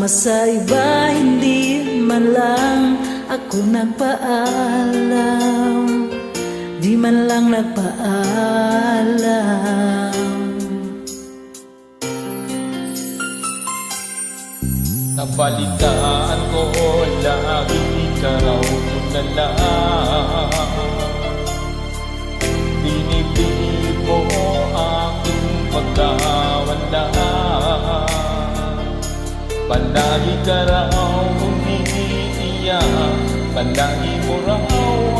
sumama sa iba, hindi man lang ako nagpaalam, di man lang nagpaalam. Nabalitaan ko lagi ka raw tulala, dinibdib mo aking pagkawala. Palagi ka raw umiiyak, palagi mo raw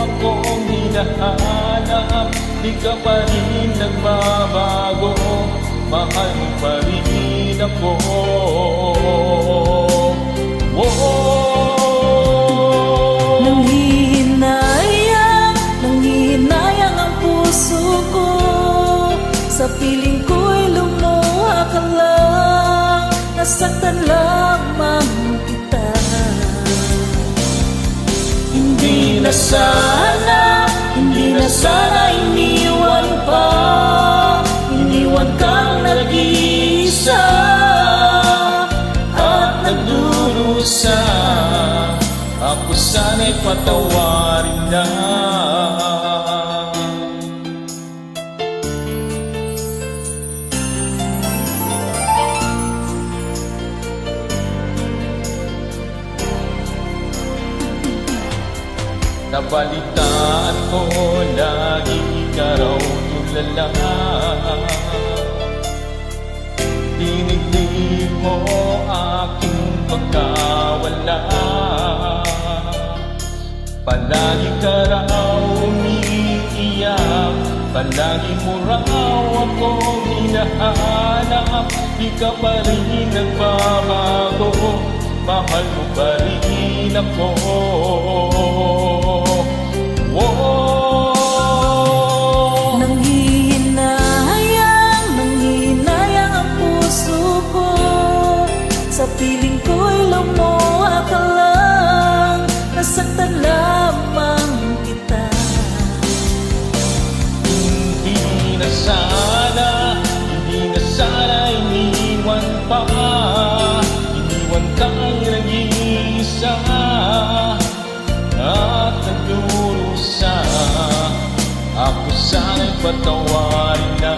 akong hinahanap. Di ka pa rin nagbabago, mahal mo pa rin ako. Nanghihinayang ang puso ko, sa piling ko'y lumuha ka lang, nasaktan lamang kita. Hindi na sana iniwan pa, iniwan kang nag-iisa at nagdurusa. Ako sana'y patawarin na. Nabalitaan ko lagi ka raw tulala, dinigdig mo aking pagkawala. Palagi ka raw umiiyak, palagi mo raw akong hinahanap. Di ka pa rin nagbabago, mahal mo pa rin ako. Nanghihinayang ang puso ko, sa piling ko'y lumuha ka lang, nasaktan lamang kita. Hindi na sana iniwan pa, iniwan kang nag-iisa at nagdurusa. Ako sana'y patawarin na.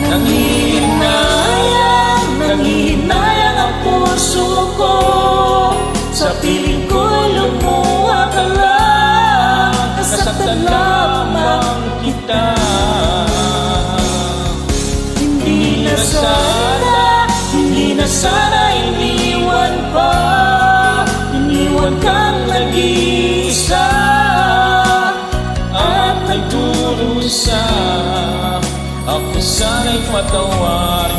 Nanghihinayang ang puso ko, sa piling ko'y lumuha ka lang, nasaktan lamang kita. Hindi na sana iniwan pa, iniwan kang nag-iisa at nagdurusa. Ako sana'y patawarin